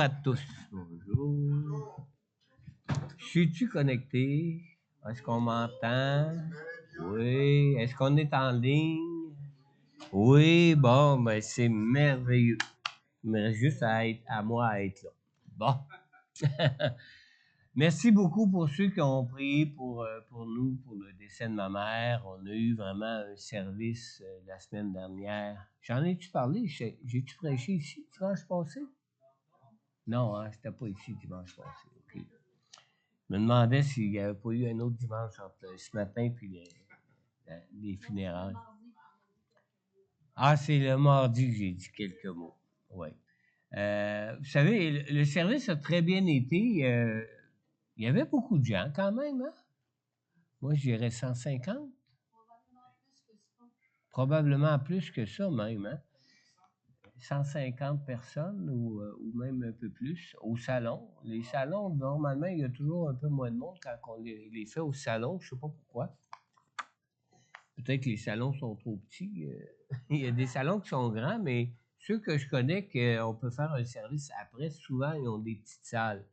à tous. Bonjour. Suis-tu connecté? Est-ce qu'on m'entend? Oui. Est-ce qu'on est en ligne? Oui, bon, ben c'est merveilleux. Il me reste juste à moi à être là. Bon. Merci beaucoup pour ceux qui ont prié pour nous, pour le décès de ma mère. On a eu vraiment un service la semaine dernière. J'en ai-tu parlé? J'ai-tu prêché ici dimanche passé? Non, hein, j'étais pas ici dimanche passé. OK. Je me demandais s'il n'y avait pas eu un autre dimanche entre ce matin et les funérailles. Ah, c'est le mardi que j'ai dit quelques mots. Oui. Vous savez, le service a très bien été. Il y avait beaucoup de gens quand même, hein? Moi, je dirais 150. Probablement plus que ça même, hein? 150 personnes ou même un peu plus au salon. Les salons, normalement, il y a toujours un peu moins de monde quand on les fait au salon. Je ne sais pas pourquoi. Peut-être que les salons sont trop petits. Il y a des salons qui sont grands, mais ceux que je connais qu'on peut faire un service après, souvent, ils ont des petites salles.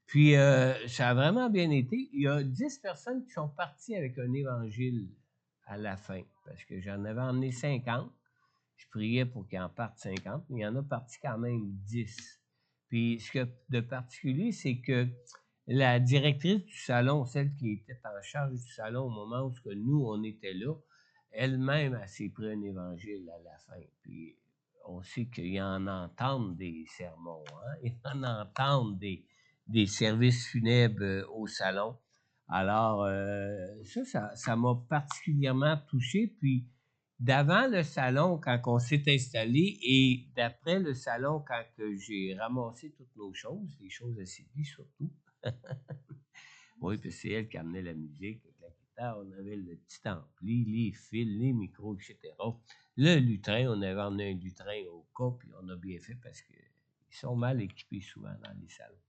Puis, ça a vraiment bien été. Il y a 10 personnes qui sont parties avec un évangile à la fin, parce que j'en avais emmené 50. Je priais pour qu'il en parte 50, mais il y en a parti quand même 10. Puis, ce que de particulier, c'est que la directrice du salon, celle qui était en charge du salon au moment où nous, on était là, elle-même, elle s'est pris un évangile à la fin. Puis, on sait qu'ils en entendent des sermons, hein? Ils en entendent des services funèbres au salon. Alors, ça m'a particulièrement touché. Puis, d'avant le salon, quand on s'est installé, et d'après le salon, quand j'ai ramassé toutes nos choses, les choses à Sylvie surtout. Oui, puis c'est elle qui amenait la musique avec la guitare. On avait le petit ampli, les fils, les micros, etc. Le lutrin, on avait emmené un lutrin au cas, puis on a bien fait parce qu'ils sont mal équipés souvent dans les salons.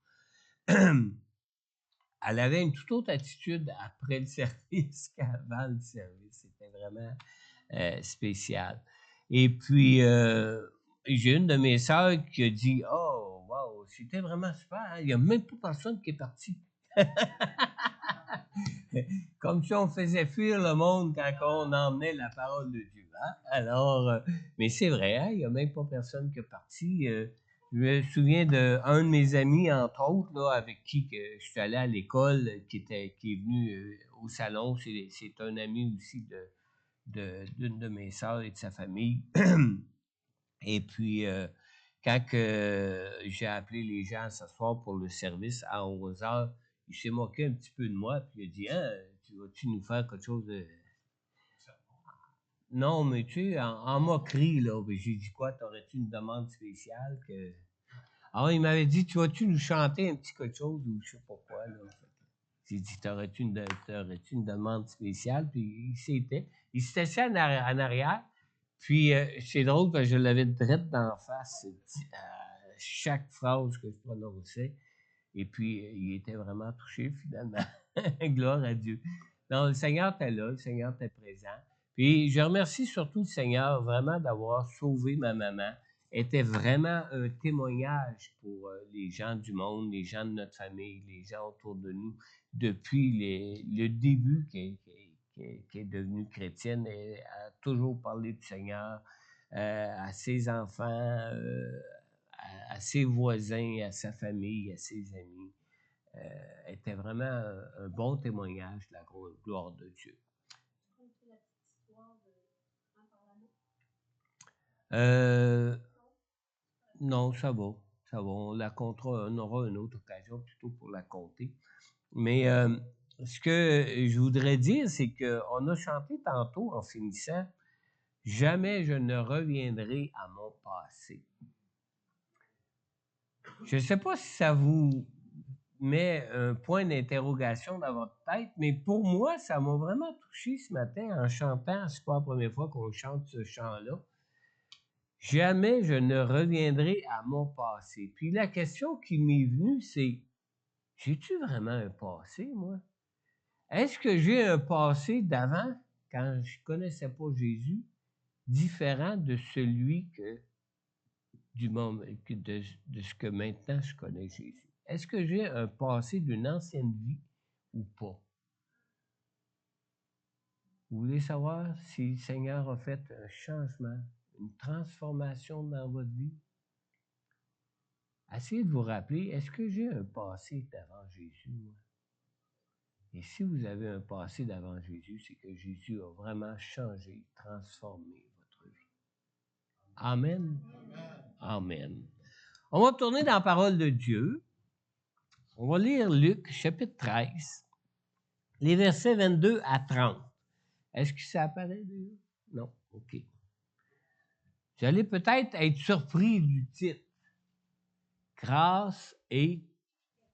Elle avait une toute autre attitude après le service qu'avant le service. C'était vraiment spécial. Et puis, j'ai une de mes sœurs qui a dit « Oh, wow, c'était vraiment super, hein? Il n'y a même pas personne qui est parti. » Comme si on faisait fuir le monde quand on emmenait la parole de Dieu. Hein? Alors, mais c'est vrai, hein? Il n'y a même pas personne qui est parti. Je me souviens d'un de mes amis, entre autres, là, avec qui je suis allé à l'école, qui est venu au salon. C'est un ami aussi d'une de mes sœurs et de sa famille. Et puis, quand j'ai appelé les gens à s'asseoir pour le service à 11 heures, il s'est moqué un petit peu de moi, puis il a dit « Hein, tu vas-tu nous faire quelque chose de... » Non, mais tu sais, en moquerie, là. J'ai dit quoi, t'aurais-tu une demande spéciale que... Alors, il m'avait dit « Tu vas-tu nous chanter un petit quelque chose ou je sais pas quoi, là. » J'ai dit « T'aurais-tu une demande spéciale? » Puis il s'était assis en arrière. Puis, c'est drôle parce que je l'avais direct d'en face, chaque phrase que je prononçais. Et puis, il était vraiment touché, finalement. Gloire à Dieu. Non, le Seigneur était là, le Seigneur était présent. Puis, je remercie surtout le Seigneur vraiment d'avoir sauvé ma maman. Était vraiment un témoignage pour les gens du monde, les gens de notre famille, les gens autour de nous, depuis le début qui est devenue chrétienne. Elle a toujours parlé du Seigneur à ses enfants, à ses voisins, à sa famille, à ses amis. Était vraiment un bon témoignage de la gloire de Dieu. Non, ça va. Ça va. On aura une autre occasion plutôt pour la compter. Mais ce que je voudrais dire, c'est qu'on a chanté tantôt en finissant « Jamais je ne reviendrai à mon passé ». Je ne sais pas si ça vous met un point d'interrogation dans votre tête, mais pour moi, ça m'a vraiment touché ce matin en chantant. C'est pas la première fois qu'on chante ce chant-là. Jamais je ne reviendrai à mon passé. Puis la question qui m'est venue, c'est j'ai-tu vraiment un passé, moi? Est-ce que j'ai un passé d'avant, quand je connaissais pas Jésus, différent de celui de ce que maintenant je connais Jésus? Est-ce que j'ai un passé d'une ancienne vie ou pas? Vous voulez savoir si le Seigneur a fait un changement, une transformation dans votre vie? Essayez de vous rappeler, est-ce que j'ai un passé d'avant Jésus, moi? Et si vous avez un passé d'avant Jésus, c'est que Jésus a vraiment changé, transformé votre vie. Amen. Amen. On va tourner dans la parole de Dieu. On va lire Luc, chapitre 13, les versets 22 à 30. Est-ce que ça apparaît déjà? Non? OK. Vous allez peut-être être surpris du titre. Grâce et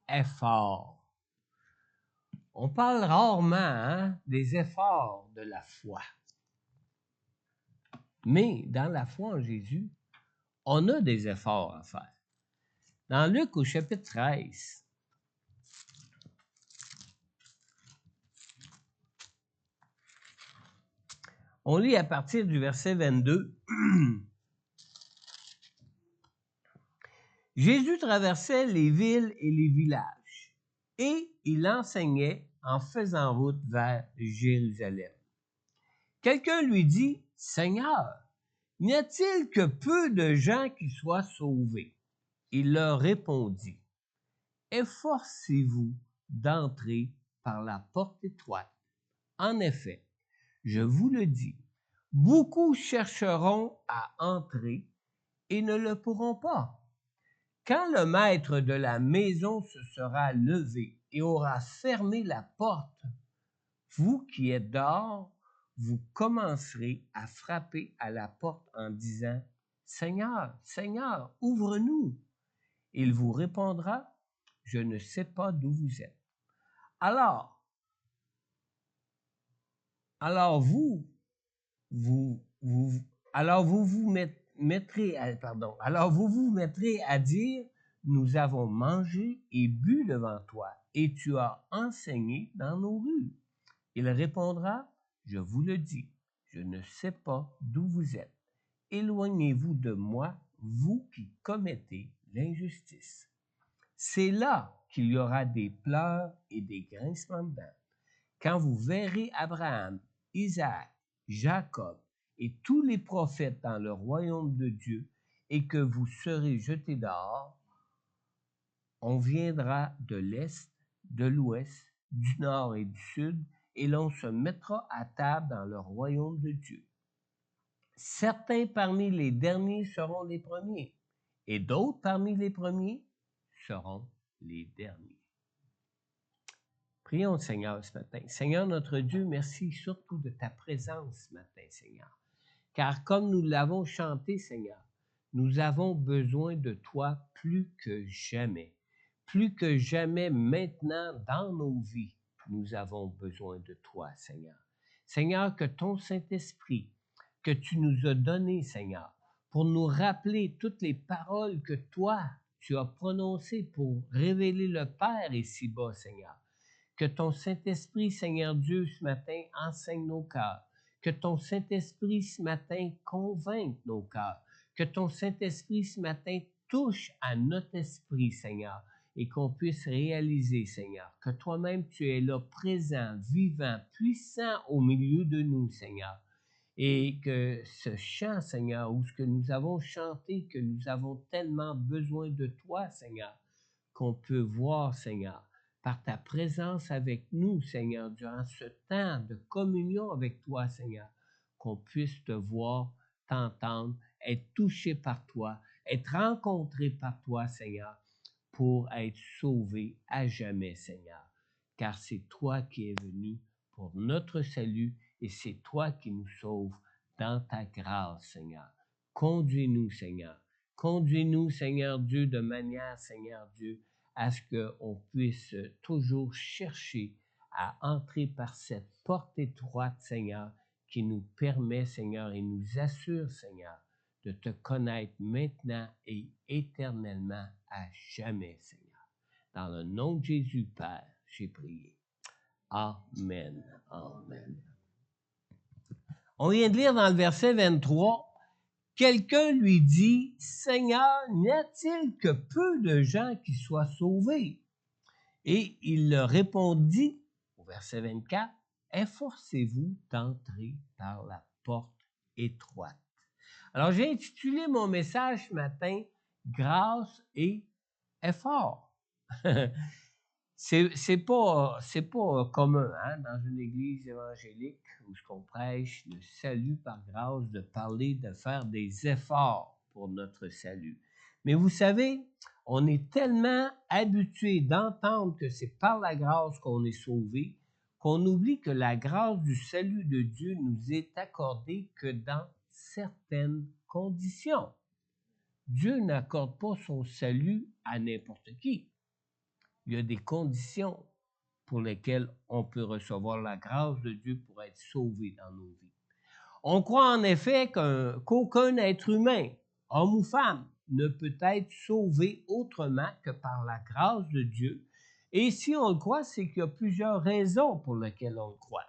effort. On parle rarement des efforts de la foi. Mais dans la foi en Jésus, on a des efforts à faire. Dans Luc au chapitre 13, on lit à partir du verset 22. Jésus traversait les villes et les villages, et il enseignait en faisant route vers Jérusalem. Quelqu'un lui dit, « Seigneur, n'y a-t-il que peu de gens qui soient sauvés? » Il leur répondit, « Efforcez-vous d'entrer par la porte étroite. En effet, je vous le dis, beaucoup chercheront à entrer et ne le pourront pas. Quand le maître de la maison se sera levé et aura fermé la porte, vous qui êtes dehors, vous commencerez à frapper à la porte en disant, « Seigneur, Seigneur, ouvre-nous. » Il vous répondra, « Je ne sais pas d'où vous êtes. » Alors vous vous mettrez à dire, nous avons mangé et bu devant toi, et tu as enseigné dans nos rues. Il répondra, je vous le dis, je ne sais pas d'où vous êtes. Éloignez-vous de moi, vous qui commettez l'injustice. C'est là qu'il y aura des pleurs et des grincements de dents, quand vous verrez Abraham, Isaac, Jacob et tous les prophètes dans le royaume de Dieu et que vous serez jetés dehors. On viendra de l'est, de l'ouest, du nord et du sud, et l'on se mettra à table dans le royaume de Dieu. Certains parmi les derniers seront les premiers, et d'autres parmi les premiers seront les derniers. Prions le Seigneur ce matin. Seigneur notre Dieu, merci surtout de ta présence ce matin, Seigneur. Car comme nous l'avons chanté, Seigneur, nous avons besoin de toi plus que jamais. Plus que jamais maintenant dans nos vies, nous avons besoin de toi, Seigneur. Seigneur, que ton Saint-Esprit, que tu nous as donné, Seigneur, pour nous rappeler toutes les paroles que toi, tu as prononcées pour révéler le Père ici-bas, Seigneur. Que ton Saint-Esprit, Seigneur Dieu, ce matin, enseigne nos cœurs. Que ton Saint-Esprit, ce matin, convainque nos cœurs. Que ton Saint-Esprit, ce matin, touche à notre esprit, Seigneur, et qu'on puisse réaliser, Seigneur, que toi-même, tu es là, présent, vivant, puissant au milieu de nous, Seigneur. Et que ce chant, Seigneur, ou ce que nous avons chanté, que nous avons tellement besoin de toi, Seigneur, qu'on peut voir, Seigneur, par ta présence avec nous, Seigneur, durant ce temps de communion avec toi, Seigneur, qu'on puisse te voir, t'entendre, être touché par toi, être rencontré par toi, Seigneur, pour être sauvé à jamais, Seigneur. Car c'est toi qui es venu pour notre salut et c'est toi qui nous sauves dans ta grâce, Seigneur. Conduis-nous, Seigneur. Conduis-nous, Seigneur Dieu, de manière, Seigneur Dieu, à ce qu'on puisse toujours chercher à entrer par cette porte étroite, Seigneur, qui nous permet, Seigneur, et nous assure, Seigneur, de te connaître maintenant et éternellement à jamais, Seigneur. Dans le nom de Jésus, Père, j'ai prié. Amen. Amen. On vient de lire dans le verset 23, Quelqu'un lui dit, « Seigneur, n'y a-t-il que peu de gens qui soient sauvés? » Et il leur répondit, au verset 24, « Efforcez-vous d'entrer par la porte étroite. » Alors, j'ai intitulé mon message ce matin, « Grâce et effort. » C'est pas commun dans une église évangélique où on prêche le salut par grâce de parler, de faire des efforts pour notre salut. Mais vous savez, on est tellement habitué d'entendre que c'est par la grâce qu'on est sauvé qu'on oublie que la grâce du salut de Dieu nous est accordée que dans certaines conditions. Dieu n'accorde pas son salut à n'importe qui. Il y a des conditions pour lesquelles on peut recevoir la grâce de Dieu pour être sauvé dans nos vies. On croit en effet qu'aucun être humain, homme ou femme, ne peut être sauvé autrement que par la grâce de Dieu. Et si on le croit, c'est qu'il y a plusieurs raisons pour lesquelles on le croit.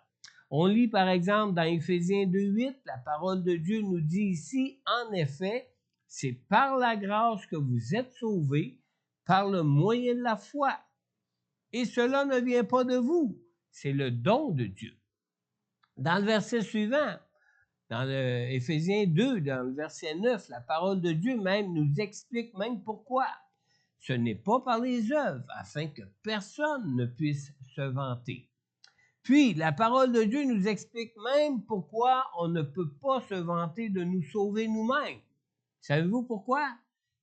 On lit par exemple dans Éphésiens 2:8, la parole de Dieu nous dit ici, en effet, c'est par la grâce que vous êtes sauvés, par le moyen de la foi. Et cela ne vient pas de vous, c'est le don de Dieu. Dans le verset suivant, dans Éphésiens 2, dans le verset 9, la parole de Dieu même nous explique même pourquoi. Ce n'est pas par les œuvres, afin que personne ne puisse se vanter. Puis, la parole de Dieu nous explique même pourquoi on ne peut pas se vanter de nous sauver nous-mêmes. Savez-vous pourquoi?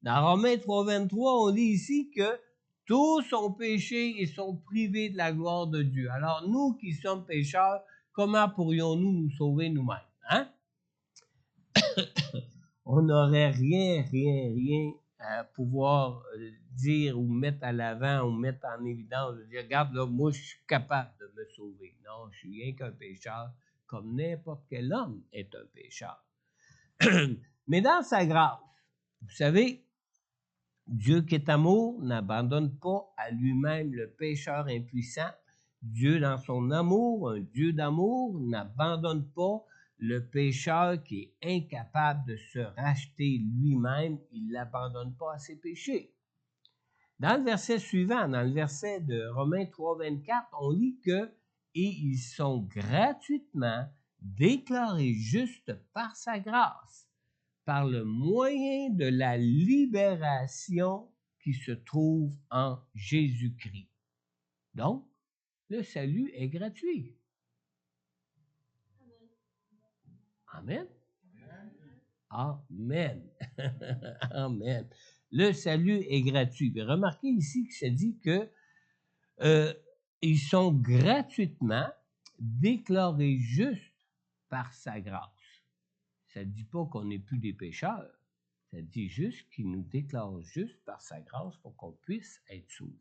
Dans Romains 3:23, on lit ici que tous ont péché et sont privés de la gloire de Dieu. Alors, nous qui sommes pécheurs, comment pourrions-nous nous sauver nous-mêmes? Hein? On n'aurait rien à pouvoir dire ou mettre à l'avant ou mettre en évidence, de dire, regarde, là, moi, je suis capable de me sauver. Non, je suis rien qu'un pécheur, comme n'importe quel homme est un pécheur. Mais dans sa grâce, vous savez, Dieu qui est amour n'abandonne pas à lui-même le pécheur impuissant. Dieu, dans son amour, un Dieu d'amour, n'abandonne pas le pécheur qui est incapable de se racheter lui-même. Il ne l'abandonne pas à ses péchés. Dans le verset suivant, dans le verset de Romains 3:24, on lit que « Et ils sont gratuitement déclarés justes par sa grâce, par le moyen de la libération qui se trouve en Jésus-Christ. » Donc, le salut est gratuit. Amen. Amen. Amen. Le salut est gratuit. Mais remarquez ici que ça dit que ils sont gratuitement déclarés justes par sa grâce. Ça ne dit pas qu'on n'est plus des pécheurs. Ça dit juste qu'il nous déclare juste par sa grâce pour qu'on puisse être sauvés.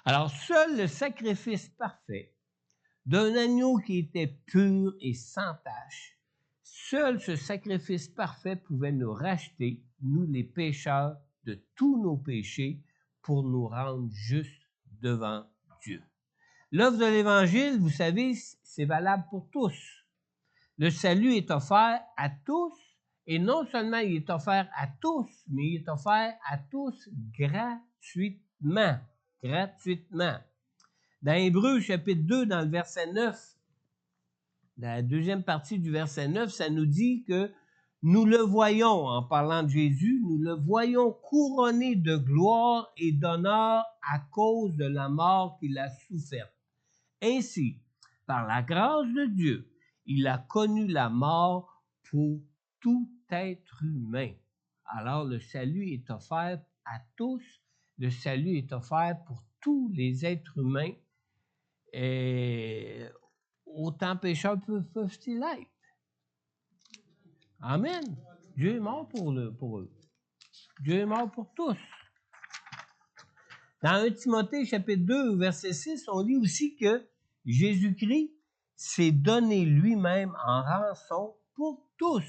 Alors, seul le sacrifice parfait d'un agneau qui était pur et sans tache, seul ce sacrifice parfait pouvait nous racheter, nous les pécheurs, de tous nos péchés pour nous rendre justes devant Dieu. L'œuvre de l'Évangile, vous savez, c'est valable pour tous. Le salut est offert à tous, et non seulement il est offert à tous, mais il est offert à tous gratuitement. Gratuitement. Dans Hébreux, chapitre 2, dans le verset 9, dans la deuxième partie du verset 9, ça nous dit que nous le voyons, en parlant de Jésus, nous le voyons couronné de gloire et d'honneur à cause de la mort qu'il a soufferte. Ainsi, par la grâce de Dieu, il a connu la mort pour tout être humain. Alors, le salut est offert à tous. Le salut est offert pour tous les êtres humains. Et autant pécheurs peuvent-ils être. Amen. Dieu est mort pour eux. Dieu est mort pour tous. Dans 1 Timothée, chapitre 2, verset 6, on lit aussi que Jésus-Christ s'est donné lui-même en rançon pour tous.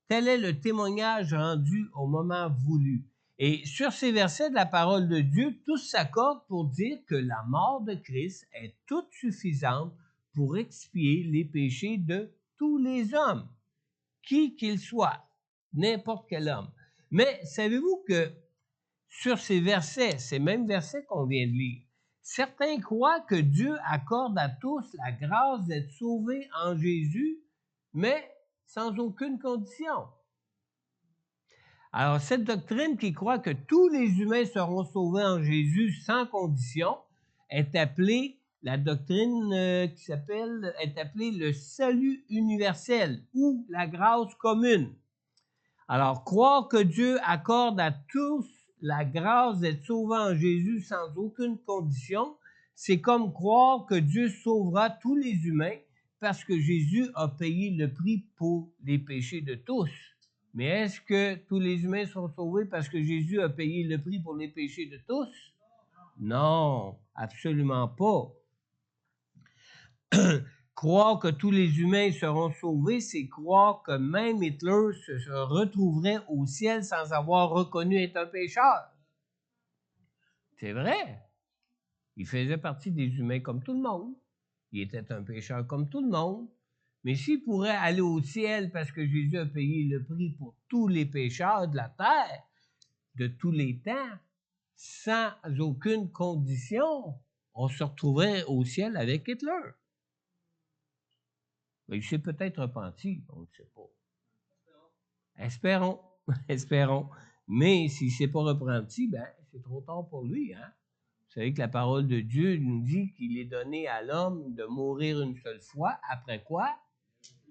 Tel est le témoignage rendu au moment voulu. Et sur ces versets de la parole de Dieu, tous s'accordent pour dire que la mort de Christ est toute suffisante pour expier les péchés de tous les hommes, qui qu'ils soient. N'importe quel homme. Mais savez-vous que sur ces versets, ces mêmes versets qu'on vient de lire, certains croient que Dieu accorde à tous la grâce d'être sauvés en Jésus, mais sans aucune condition. Alors, cette doctrine qui croit que tous les humains seront sauvés en Jésus sans condition est appelée, la doctrine est appelée le salut universel ou la grâce commune. Alors, croire que Dieu accorde à tous la grâce d'être sauvés en Jésus sans aucune condition, c'est comme croire que Dieu sauvera tous les humains parce que Jésus a payé le prix pour les péchés de tous. Mais est-ce que tous les humains sont sauvés parce que Jésus a payé le prix pour les péchés de tous? Non, absolument pas. Croire que tous les humains seront sauvés, c'est croire que même Hitler se retrouverait au ciel sans avoir reconnu être un pécheur. C'est vrai. Il faisait partie des humains comme tout le monde. Il était un pécheur comme tout le monde. Mais s'il pourrait aller au ciel parce que Jésus a payé le prix pour tous les pécheurs de la terre, de tous les temps, sans aucune condition, on se retrouverait au ciel avec Hitler. Il s'est peut-être repenti, on ne sait pas. Espérons, espérons. Mais s'il ne s'est pas repenti, ben, c'est trop tard pour lui. Hein? Vous savez que la parole de Dieu nous dit qu'il est donné à l'homme de mourir une seule fois, après quoi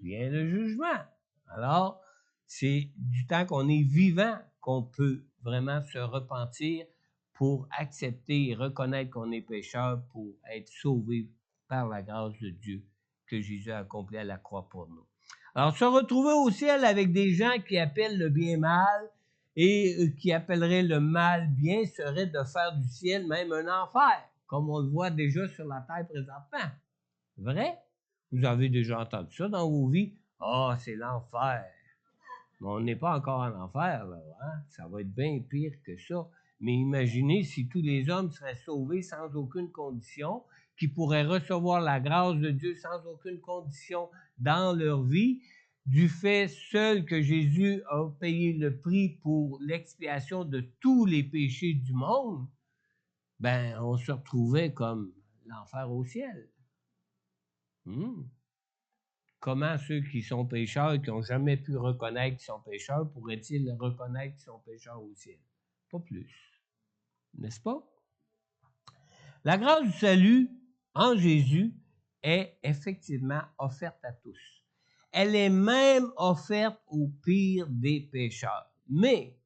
vient le jugement. Alors, c'est du temps qu'on est vivant qu'on peut vraiment se repentir pour accepter et reconnaître qu'on est pécheur pour être sauvé par la grâce de Dieu que Jésus a accompli à la croix pour nous. Alors, se retrouver au ciel avec des gens qui appellent le bien mal et qui appelleraient le mal bien serait de faire du ciel même un enfer, comme on le voit déjà sur la terre présentement. Vrai? Vous avez déjà entendu ça dans vos vies? Ah, c'est l'enfer. Mais on n'est pas encore en enfer, là. Hein? Ça va être bien pire que ça. Mais imaginez si tous les hommes seraient sauvés sans aucune condition, qui pourraient recevoir la grâce de Dieu sans aucune condition dans leur vie, du fait seul que Jésus a payé le prix pour l'expiation de tous les péchés du monde, ben, on se retrouvait comme l'enfer au ciel. Comment ceux qui sont pécheurs et qui n'ont jamais pu reconnaître qu'ils sont pécheurs pourraient-ils reconnaître qu'ils sont pécheurs au ciel? Pas plus. N'est-ce pas? La grâce du salut en Jésus est effectivement offerte à tous. Elle est même offerte au pire des pécheurs. Mais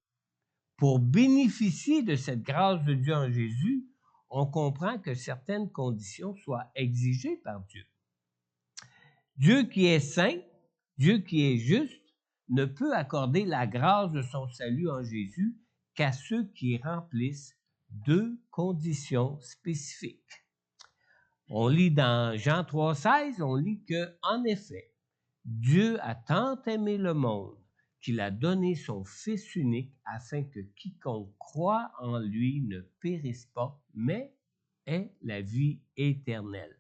pour bénéficier de cette grâce de Dieu en Jésus, on comprend que certaines conditions soient exigées par Dieu. Dieu qui est saint, Dieu qui est juste, ne peut accorder la grâce de son salut en Jésus qu'à ceux qui remplissent deux conditions spécifiques. On lit dans Jean 3,16, on lit que, en effet, Dieu a tant aimé le monde qu'il a donné son Fils unique afin que quiconque croit en lui ne périsse pas, mais ait la vie éternelle.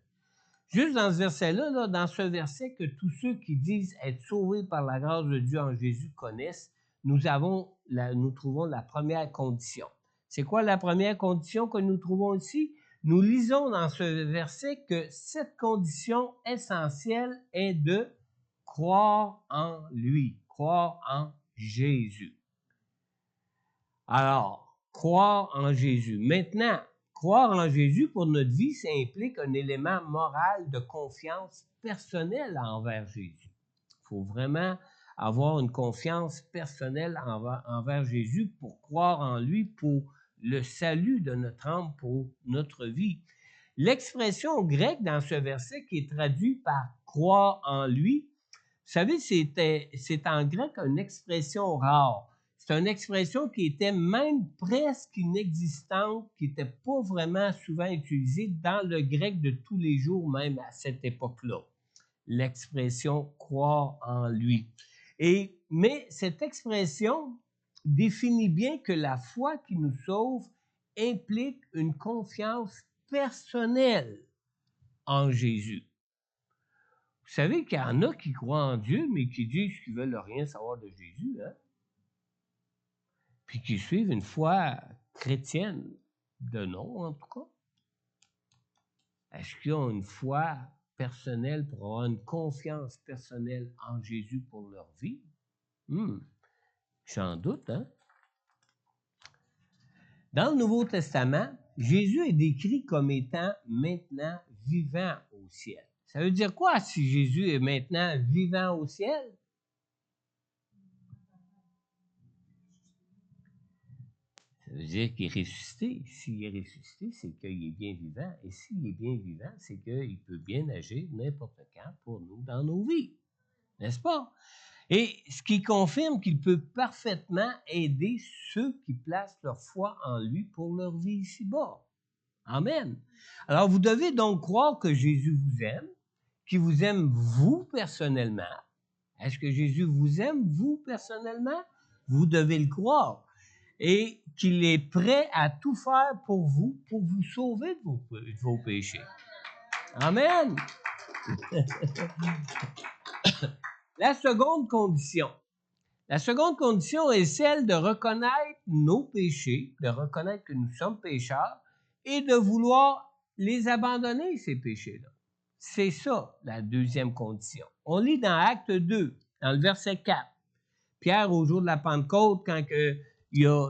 Juste dans ce verset-là, dans ce verset que tous ceux qui disent être sauvés par la grâce de Dieu en Jésus connaissent, nous trouvons la première condition. C'est quoi la première condition que nous trouvons ici? Nous lisons dans ce verset que cette condition essentielle est de croire en lui, croire en Jésus. Alors, croire en Jésus. Maintenant, croire en Jésus pour notre vie, ça implique un élément moral de confiance personnelle envers Jésus. Il faut vraiment avoir une confiance personnelle envers Jésus pour croire en lui, pour le salut de notre âme, pour notre vie. L'expression grecque dans ce verset qui est traduit par croire en lui, vous savez, c'est en grec une expression rare. C'est une expression qui était même presque inexistante, qui n'était pas vraiment souvent utilisée dans le grec de tous les jours, même à cette époque-là. L'expression croire en lui. Mais cette expression définit bien que la foi qui nous sauve implique une confiance personnelle en Jésus. Vous savez qu'il y en a qui croient en Dieu, mais qui disent qu'ils ne veulent rien savoir de Jésus. Hein? puis qui suivent une foi chrétienne de nom, en tout cas? Est-ce qu'ils ont une foi personnelle pour avoir une confiance personnelle en Jésus pour leur vie? J'en doute, hein? Dans le Nouveau Testament, Jésus est décrit comme étant maintenant vivant au ciel. Ça veut dire quoi si Jésus est maintenant vivant au ciel? Ça veut dire qu'il est ressuscité. S'il est ressuscité, c'est qu'il est bien vivant. Et s'il est bien vivant, c'est qu'il peut bien agir n'importe quand pour nous dans nos vies. N'est-ce pas? Et ce qui confirme qu'il peut parfaitement aider ceux qui placent leur foi en lui pour leur vie ici-bas. Amen. Alors, vous devez donc croire que Jésus vous aime, qu'il vous aime vous personnellement. Est-ce que Jésus vous aime vous personnellement? Vous devez le croire. Et qu'il est prêt à tout faire pour vous sauver de vos péchés. Amen. La seconde condition est celle de reconnaître nos péchés, de reconnaître que nous sommes pécheurs et de vouloir les abandonner, ces péchés-là. C'est ça, la deuxième condition. On lit dans Acte 2, dans le verset 4. Pierre, au jour de la Pentecôte, quand il a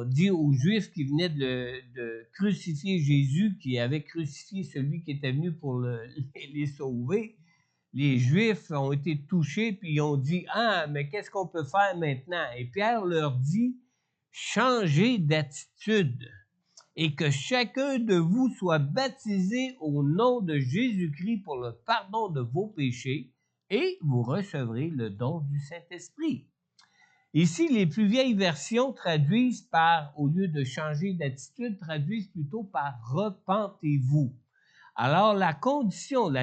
dit aux Juifs qui venaient de crucifier Jésus, qui avait crucifié celui qui était venu pour les sauver, les Juifs ont été touchés, puis ils ont dit « Ah, mais qu'est-ce qu'on peut faire maintenant? » Et Pierre leur dit « Changez d'attitude et que chacun de vous soit baptisé au nom de Jésus-Christ pour le pardon de vos péchés et vous recevrez le don du Saint-Esprit. » Ici, les plus vieilles versions traduisent par, au lieu de changer d'attitude, traduisent plutôt par « repentez-vous ». Alors, la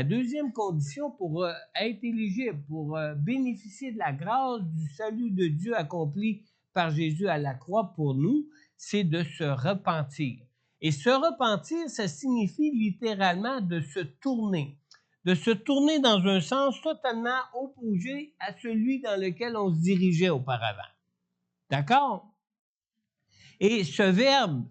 deuxième condition pour être éligible, pour bénéficier de la grâce du salut de Dieu accompli par Jésus à la croix pour nous, c'est de se repentir. Et se repentir, ça signifie littéralement de se tourner dans un sens totalement opposé à celui dans lequel on se dirigeait auparavant. D'accord? Et ce verbe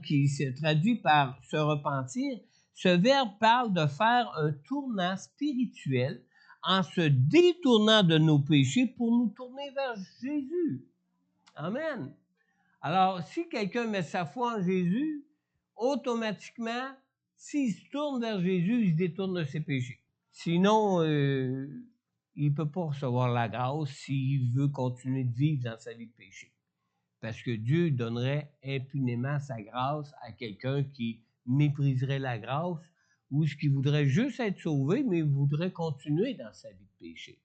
qui se traduit par se repentir, ce verbe parle de faire un tournant spirituel en se détournant de nos péchés pour nous tourner vers Jésus. Amen. Alors, si quelqu'un met sa foi en Jésus, automatiquement, s'il se tourne vers Jésus, il se détourne de ses péchés. Sinon, il ne peut pas recevoir la grâce s'il veut continuer de vivre dans sa vie de péché. Parce que Dieu donnerait impunément sa grâce à quelqu'un qui mépriserait la grâce ou qui voudrait juste être sauvé, mais voudrait continuer dans sa vie de péché.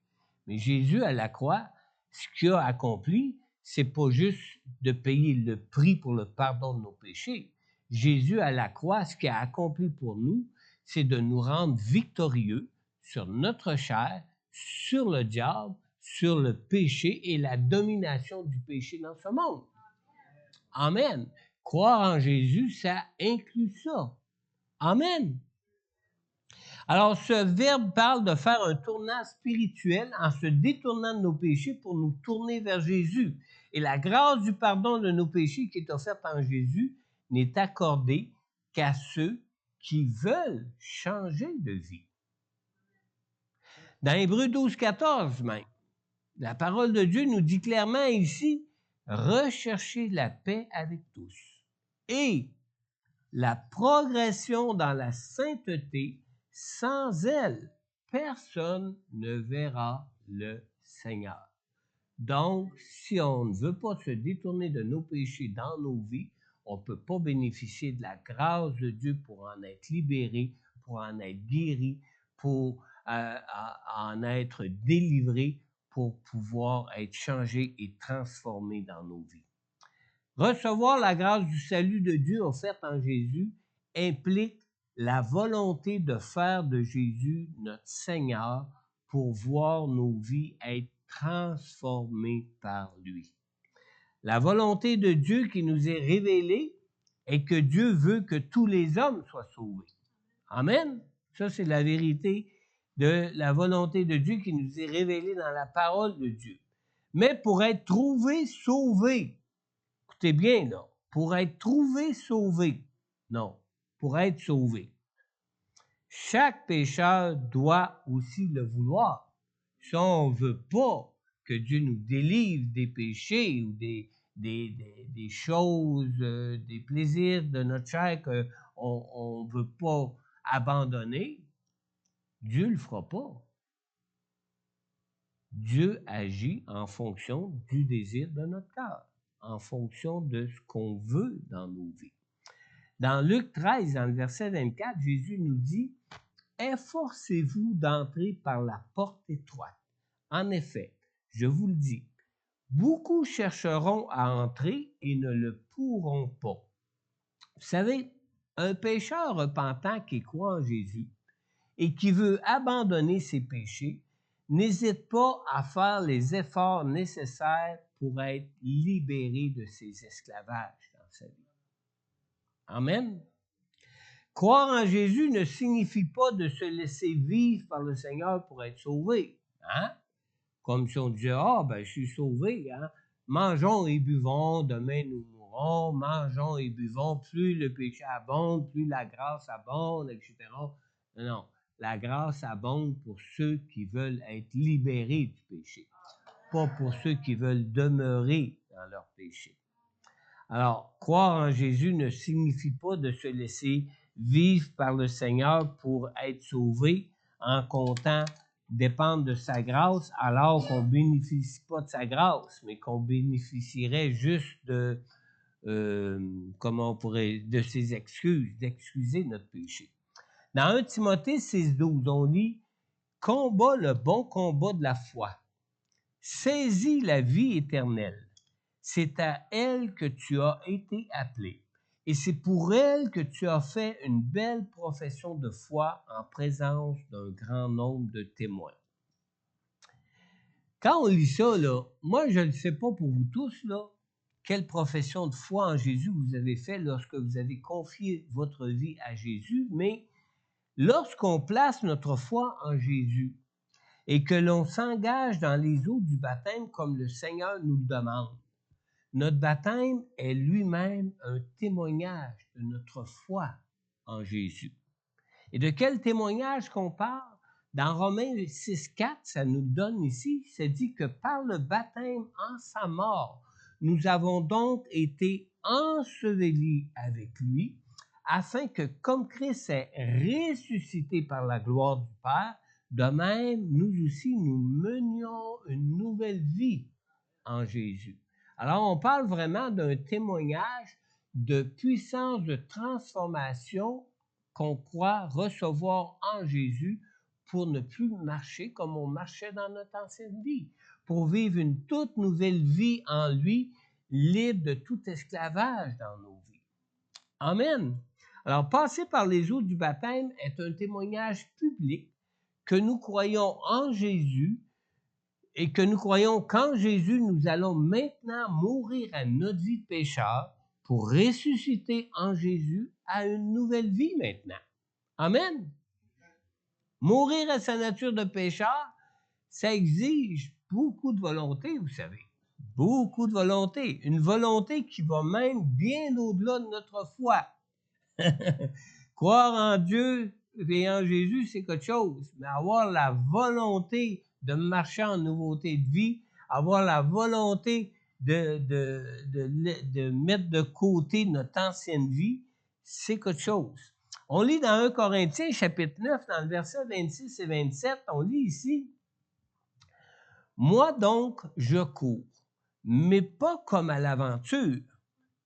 Mais Jésus, à la croix, ce qu'il a accompli, c'est pas juste de payer le prix pour le pardon de nos péchés. Jésus, à la croix, ce qu'il a accompli pour nous, c'est de nous rendre victorieux sur notre chair, sur le diable, sur le péché et la domination du péché dans ce monde. Amen. Croire en Jésus, ça inclut ça. Amen. Alors, ce verbe parle de faire un tournant spirituel en se détournant de nos péchés pour nous tourner vers Jésus. Et la grâce du pardon de nos péchés qui est offerte en Jésus n'est accordée qu'à ceux qui veulent changer de vie. Dans Hébreux 12, 14 même, la parole de Dieu nous dit clairement ici, « Recherchez la paix avec tous et la progression dans la sainteté, sans elle, personne ne verra le Seigneur. » Donc, si on ne veut pas se détourner de nos péchés dans nos vies, on ne peut pas bénéficier de la grâce de Dieu pour en être libéré, pour en être guéri, pour en être délivré, pour pouvoir être changé et transformé dans nos vies. Recevoir la grâce du salut de Dieu offerte en Jésus implique la volonté de faire de Jésus notre Seigneur pour voir nos vies être transformées par lui. La volonté de Dieu qui nous est révélée est que Dieu veut que tous les hommes soient sauvés. Amen. Ça, c'est la vérité de la volonté de Dieu qui nous est révélée dans la parole de Dieu. Mais pour être trouvé sauvé, Écoutez bien, là, pour être trouvé sauvé, non, pour être sauvé. Chaque pécheur doit aussi le vouloir. Si on ne veut pas que Dieu nous délivre des péchés ou des choses, des plaisirs de notre chair qu'on ne veut pas abandonner, Dieu ne le fera pas. Dieu agit en fonction du désir de notre cœur, en fonction de ce qu'on veut dans nos vies. Dans Luc 13, dans le verset 24, Jésus nous dit « Efforcez-vous d'entrer par la porte étroite. En effet, je vous le dis, beaucoup chercheront à entrer et ne le pourront pas. » Vous savez, un pécheur repentant qui croit en Jésus et qui veut abandonner ses péchés n'hésite pas à faire les efforts nécessaires pour être libéré de ses esclavages dans sa vie. Amen. Croire en Jésus ne signifie pas de se laisser vivre par le Seigneur pour être sauvé. Hein? Comme si on disait, je suis sauvé. Hein? Mangeons et buvons, demain nous mourrons. Mangeons et buvons, plus le péché abonde, plus la grâce abonde, etc. Non. La grâce abonde pour ceux qui veulent être libérés du péché, pas pour ceux qui veulent demeurer dans leur péché. Alors, croire en Jésus ne signifie pas de se laisser vivre par le Seigneur pour être sauvé en comptant dépendre de sa grâce, alors qu'on ne bénéficie pas de sa grâce, mais qu'on bénéficierait juste de ses excuses, d'excuser notre péché. Dans 1 Timothée 6,12, on lit « Combat le bon combat de la foi. Saisis la vie éternelle. C'est à elle que tu as été appelé. Et c'est pour elle que tu as fait une belle profession de foi en présence d'un grand nombre de témoins. » Quand on lit ça, là, moi, je ne sais pas pour vous tous, là, quelle profession de foi en Jésus vous avez fait lorsque vous avez confié votre vie à Jésus, mais lorsqu'on place notre foi en Jésus et que l'on s'engage dans les eaux du baptême comme le Seigneur nous le demande, notre baptême est lui-même un témoignage de notre foi en Jésus. Et de quel témoignage qu'on parle? Dans Romains 6,4, ça nous donne ici, c'est dit que par le baptême en sa mort, nous avons donc été ensevelis avec lui, afin que, comme Christ est ressuscité par la gloire du Père, de même, nous aussi, nous menions une nouvelle vie en Jésus. Alors, on parle vraiment d'un témoignage de puissance de transformation qu'on croit recevoir en Jésus pour ne plus marcher comme on marchait dans notre ancienne vie, pour vivre une toute nouvelle vie en lui, libre de tout esclavage dans nos vies. Amen. Alors, passer par les eaux du baptême est un témoignage public que nous croyons en Jésus et que nous croyons qu'en Jésus, nous allons maintenant mourir à notre vie de pécheur pour ressusciter en Jésus à une nouvelle vie maintenant. Amen. Mourir à sa nature de pécheur, ça exige beaucoup de volonté, vous savez. Beaucoup de volonté. Une volonté qui va même bien au-delà de notre foi. Croire en Dieu et en Jésus, c'est quelque chose. Mais avoir la volonté de marcher en nouveauté de vie, avoir la volonté de mettre de côté notre ancienne vie, c'est quelque chose. On lit dans 1 Corinthiens, chapitre 9, dans le verset 26 et 27, on lit ici « Moi donc, je cours, mais pas comme à l'aventure.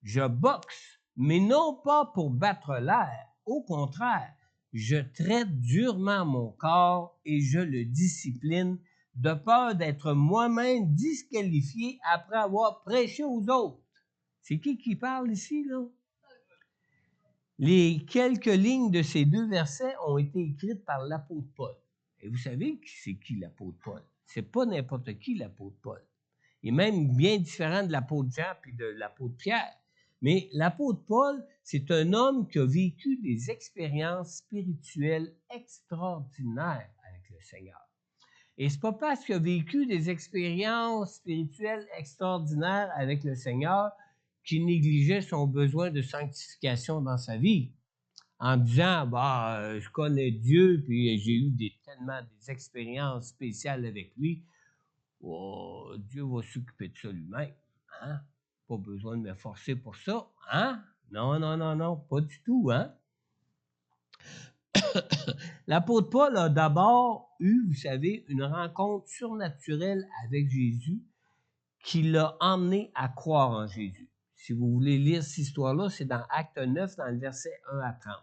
Je boxe, mais non pas pour battre l'air. Au contraire, je traite durement mon corps et je le discipline de peur d'être moi-même disqualifié après avoir prêché aux autres. » C'est qui parle ici, là? Les quelques lignes de ces deux versets ont été écrites par l'apôtre Paul. Et vous savez c'est qui l'apôtre Paul? C'est pas n'importe qui l'apôtre Paul. Il est même bien différent de l'apôtre Jean et de l'apôtre Pierre. Mais l'apôtre Paul, c'est un homme qui a vécu des expériences spirituelles extraordinaires avec le Seigneur. Et c'est pas parce qu'il a vécu des expériences spirituelles extraordinaires avec le Seigneur qui négligeait son besoin de sanctification dans sa vie, en disant, bah, je connais Dieu, puis j'ai eu tellement des expériences spéciales avec lui, oh, Dieu va s'occuper de ça lui-même. Hein? Pas besoin de me forcer pour ça. Hein? Non, non, non, non, pas du tout. Hein? L'apôtre Paul a d'abord eu, vous savez, une rencontre surnaturelle avec Jésus qui l'a emmené à croire en Jésus. Si vous voulez lire cette histoire-là, c'est dans Acte 9, dans le verset 1 à 30.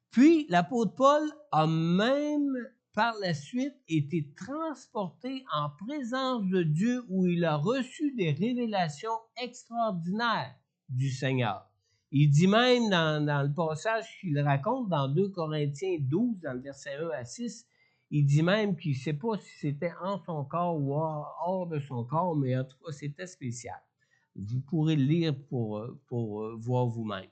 Puis, l'apôtre Paul a même, par la suite, été transporté en présence de Dieu où il a reçu des révélations extraordinaires du Seigneur. Il dit même dans le passage qu'il raconte dans 2 Corinthiens 12, dans le verset 1 à 6, il dit même qu'il ne sait pas si c'était en son corps ou hors de son corps, mais en tout cas, c'était spécial. Vous pourrez le lire pour voir vous-même.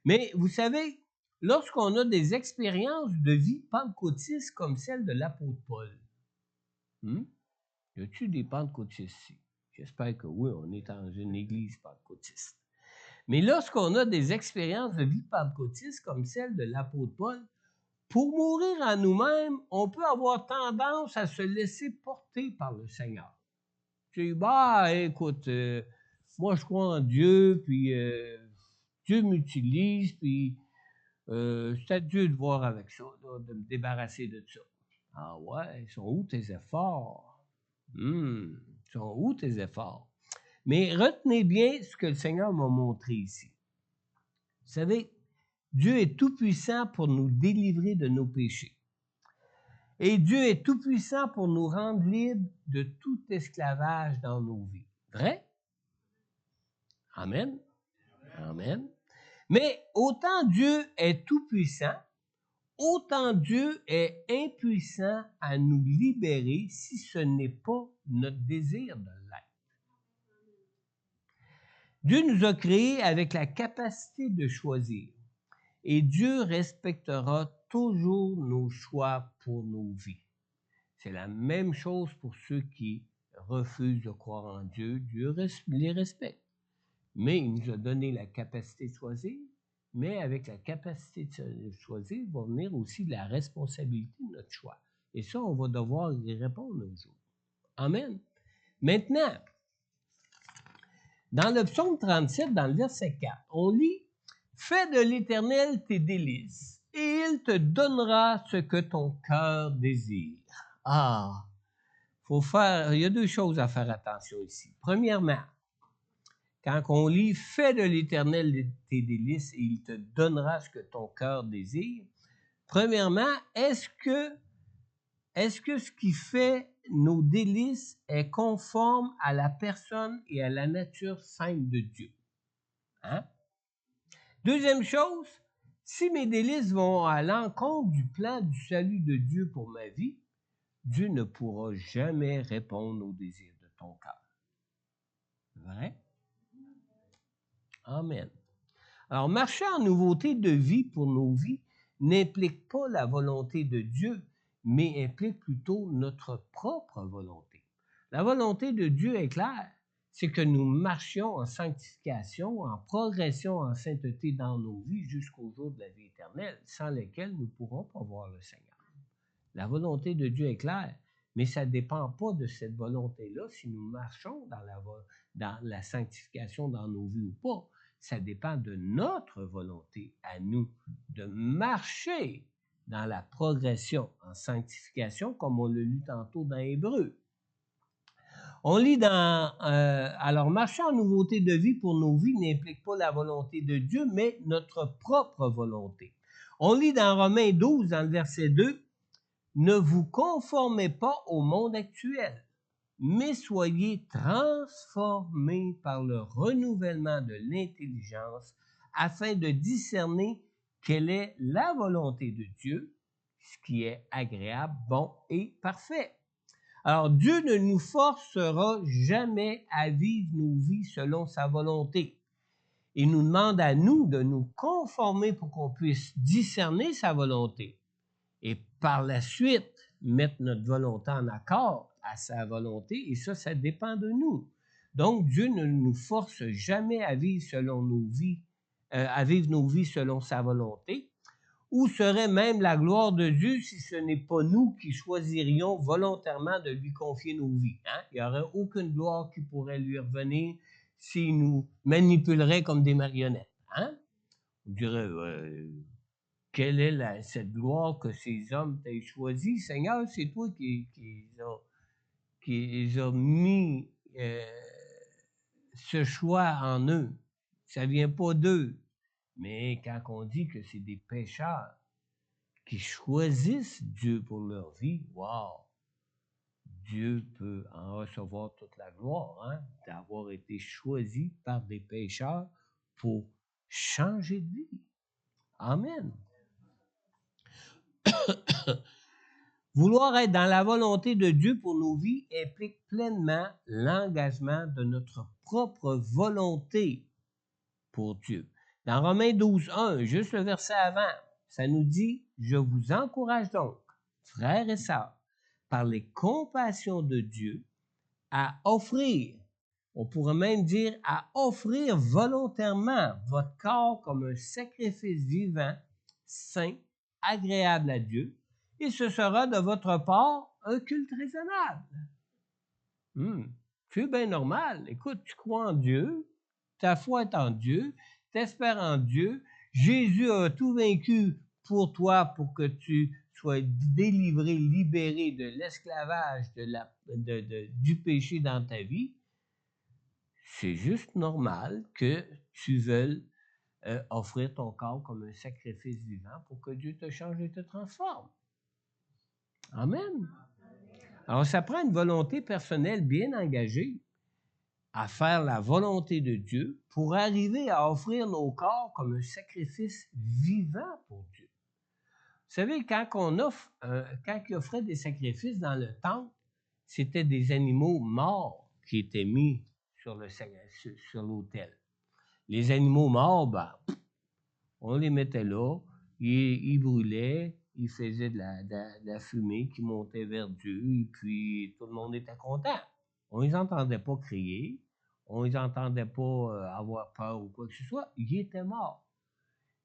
Mais vous savez, lorsqu'on a des expériences de vie pentecôtistes comme celle de l'apôtre Paul, y a-t-il des pentecôtistes ici? J'espère que oui, on est dans une église pentecôtiste. Mais lorsqu'on a des expériences de vie pentecôtistes comme celle de l'apôtre Paul, pour mourir en nous-mêmes, on peut avoir tendance à se laisser porter par le Seigneur. Tu dis, bah, écoute, moi je crois en Dieu, puis Dieu m'utilise, puis c'est à Dieu de voir avec ça, là, de me débarrasser de ça. Ah ouais, sont où tes efforts? Sont où tes efforts? Mais retenez bien ce que le Seigneur m'a montré ici. Vous savez, Dieu est tout-puissant pour nous délivrer de nos péchés. Et Dieu est tout-puissant pour nous rendre libres de tout esclavage dans nos vies. Vrai? Amen. Amen. Mais autant Dieu est tout-puissant, autant Dieu est impuissant à nous libérer si ce n'est pas notre désir de l'être. Dieu nous a créés avec la capacité de choisir et Dieu respectera toujours nos choix pour nos vies. C'est la même chose pour ceux qui refusent de croire en Dieu. Dieu les respecte. Mais il nous a donné la capacité de choisir, mais avec la capacité de choisir va venir aussi la responsabilité de notre choix. Et ça, on va devoir y répondre un jour. Amen. Maintenant, dans le psaume 37, dans le verset 4, on lit « Fais de l'Éternel tes délices, et il te donnera ce que ton cœur désire. » Ah, il y a deux choses à faire attention ici. Premièrement, quand on lit « Fais de l'Éternel tes délices, et il te donnera ce que ton cœur désire », premièrement, est-ce que ce qui fait nos délices est conforme à la personne et à la nature sainte de Dieu? Hein? Deuxième chose, si mes délices vont à l'encontre du plan du salut de Dieu pour ma vie, Dieu ne pourra jamais répondre aux désirs de ton cœur. Vrai? Amen. Alors, marcher en nouveauté de vie pour nos vies n'implique pas la volonté de Dieu, mais implique plutôt notre propre volonté. La volonté de Dieu est claire, c'est que nous marchions en sanctification, en progression en sainteté dans nos vies jusqu'au jour de la vie éternelle, sans lesquelles nous ne pourrons pas voir le Seigneur. La volonté de Dieu est claire, mais ça ne dépend pas de cette volonté-là si nous marchons dans la sanctification dans nos vies ou pas. Ça dépend de notre volonté à nous de marcher dans la progression en sanctification, comme on l'a lu tantôt dans Hébreux. On lit alors, marcher en nouveauté de vie pour nos vies n'implique pas la volonté de Dieu, mais notre propre volonté. On lit dans Romains 12, dans le verset 2, « Ne vous conformez pas au monde actuel, mais soyez transformés par le renouvellement de l'intelligence afin de discerner quelle est la volonté de Dieu, ce qui est agréable, bon et parfait. » Alors, Dieu ne nous forcera jamais à vivre nos vies selon sa volonté. Il nous demande à nous de nous conformer pour qu'on puisse discerner sa volonté. Et par la suite, mettre notre volonté en accord à sa volonté, et ça dépend de nous. Donc, Dieu ne nous force jamais à vivre selon nos vies, à vivre nos vies selon sa volonté. Où serait même la gloire de Dieu si ce n'est pas nous qui choisirions volontairement de lui confier nos vies? Hein? Il n'y aurait aucune gloire qui pourrait lui revenir s'il nous manipulerait comme des marionnettes. Hein? On dirait, quelle est cette gloire que ces hommes t'aient choisi? Seigneur, c'est toi qui les a mis ce choix en eux. Ça ne vient pas d'eux. Mais quand on dit que c'est des pécheurs qui choisissent Dieu pour leur vie, wow! Dieu peut en recevoir toute la gloire, hein, d'avoir été choisi par des pécheurs pour changer de vie. Amen. Vouloir être dans la volonté de Dieu pour nos vies implique pleinement l'engagement de notre propre volonté pour Dieu. Dans Romains 12:1, juste le verset avant, ça nous dit « Je vous encourage donc, frères et sœurs, par les compassions de Dieu, à offrir, on pourrait même dire à offrir volontairement votre corps comme un sacrifice vivant, saint, agréable à Dieu, et ce sera de votre part un culte raisonnable. C'est bien normal. Écoute, tu crois en Dieu, ta foi est en Dieu, t'espères en Dieu, Jésus a tout vaincu pour toi pour que tu sois délivré, libéré de l'esclavage, du péché dans ta vie. C'est juste normal que tu veuilles offrir ton corps comme un sacrifice vivant pour que Dieu te change et te transforme. Amen. Alors, ça prend une volonté personnelle bien engagée à faire la volonté de Dieu pour arriver à offrir nos corps comme un sacrifice vivant pour Dieu. Vous savez, quand ils offraient des sacrifices dans le temple, c'était des animaux morts qui étaient mis sur l'autel. Les animaux morts, on les mettait là, ils brûlaient, ils faisaient de la fumée qui montait vers Dieu, et puis tout le monde était content. On ne les entendait pas crier, on ne les entendait pas avoir peur ou quoi que ce soit, ils étaient morts.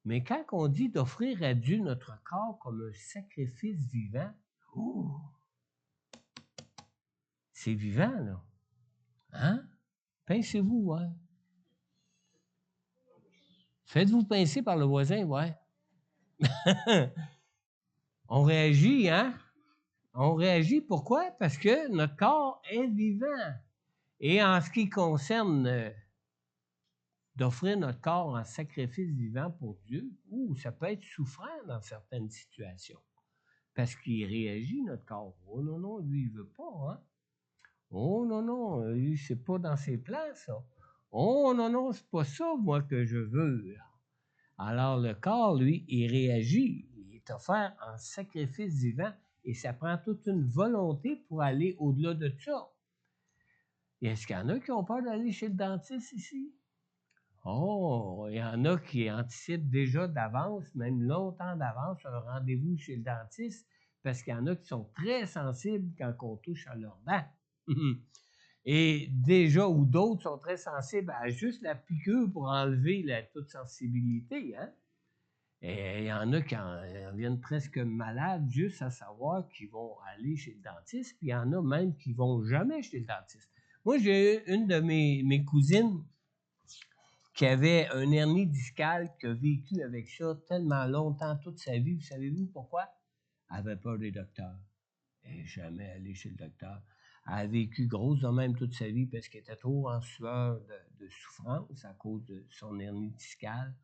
Mais quand on dit d'offrir à Dieu notre corps comme un sacrifice vivant, c'est vivant, là. Hein? Pincez-vous, ouais. Faites-vous pincer par le voisin, ouais. On réagit, hein? On réagit, pourquoi? Parce que notre corps est vivant. Et en ce qui concerne d'offrir notre corps en sacrifice vivant pour Dieu, ça peut être souffrant dans certaines situations. Parce qu'il réagit, notre corps. Oh non, non, lui, il veut pas, hein? Oh non, non, lui, c'est pas dans ses plans, ça. Oh non, non, c'est pas ça, moi, que je veux. Alors, le corps, lui, il réagit. Il est offert en sacrifice vivant et ça prend toute une volonté pour aller au-delà de ça. Est-ce qu'il y en a qui ont peur d'aller chez le dentiste ici? Oh, il y en a qui anticipent déjà d'avance, même longtemps d'avance, un rendez-vous chez le dentiste parce qu'il y en a qui sont très sensibles quand on touche à leurs dents. Et déjà, ou d'autres sont très sensibles à juste la piqûre pour enlever toute sensibilité, hein? Et il y en a qui en viennent presque malades juste à savoir qu'ils vont aller chez le dentiste, puis il y en a même qui vont jamais chez le dentiste. Moi, j'ai une de mes cousines qui avait un hernie discale, qui a vécu avec ça tellement longtemps, toute sa vie. Vous savez-vous pourquoi? Elle avait peur des docteurs. Elle n'est jamais allée chez le docteur. Elle a vécu grosse de même toute sa vie parce qu'elle était trop en sueur de souffrance à cause de son hernie discale.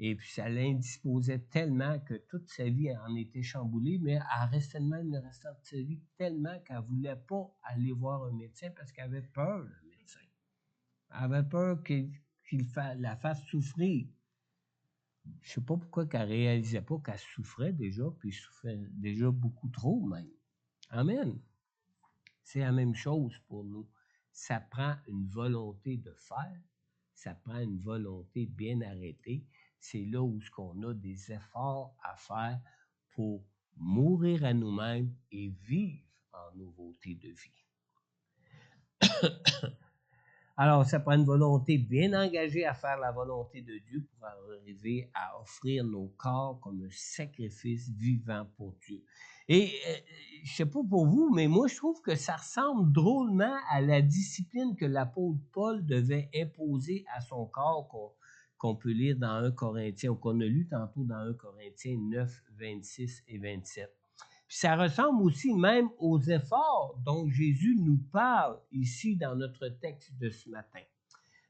Et puis, ça l'indisposait tellement que toute sa vie, elle en était chamboulée, mais elle restait de même le restant de sa vie tellement qu'elle ne voulait pas aller voir un médecin parce qu'elle avait peur, le médecin. Elle avait peur qu'il la fasse souffrir. Je ne sais pas pourquoi qu'elle ne réalisait pas qu'elle souffrait déjà, puis elle souffrait déjà beaucoup trop même. Amen. C'est la même chose pour nous. Ça prend une volonté de faire, ça prend une volonté bien arrêtée. C'est là où on a des efforts à faire pour mourir à nous-mêmes et vivre en nouveauté de vie. Alors, ça prend une volonté bien engagée à faire la volonté de Dieu pour arriver à offrir nos corps comme un sacrifice vivant pour Dieu. Et je sais pas pour vous, mais moi, je trouve que ça ressemble drôlement à la discipline que l'apôtre Paul devait imposer à son corps qu'on peut lire dans 1 Corinthiens, ou qu'on a lu tantôt dans 1 Corinthiens 9, 26 et 27. Puis ça ressemble aussi même aux efforts dont Jésus nous parle ici dans notre texte de ce matin.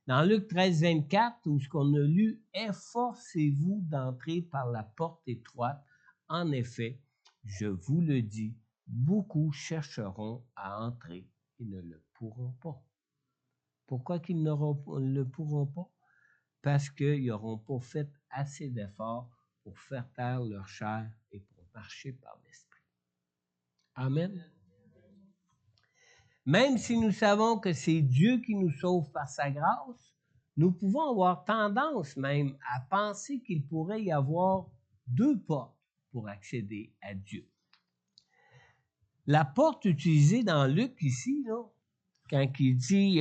Dans Luc 13, 24, où ce qu'on a lu, « Efforcez-vous d'entrer par la porte étroite. En effet, je vous le dis, beaucoup chercheront à entrer et ne le pourront pas. » Pourquoi qu'ils ne le pourront pas? Parce qu'ils n'auront pas fait assez d'efforts pour faire taire leur chair et pour marcher par l'esprit. Amen. Même si nous savons que c'est Dieu qui nous sauve par sa grâce, nous pouvons avoir tendance même à penser qu'il pourrait y avoir deux portes pour accéder à Dieu. La porte utilisée dans Luc ici, là, quand il dit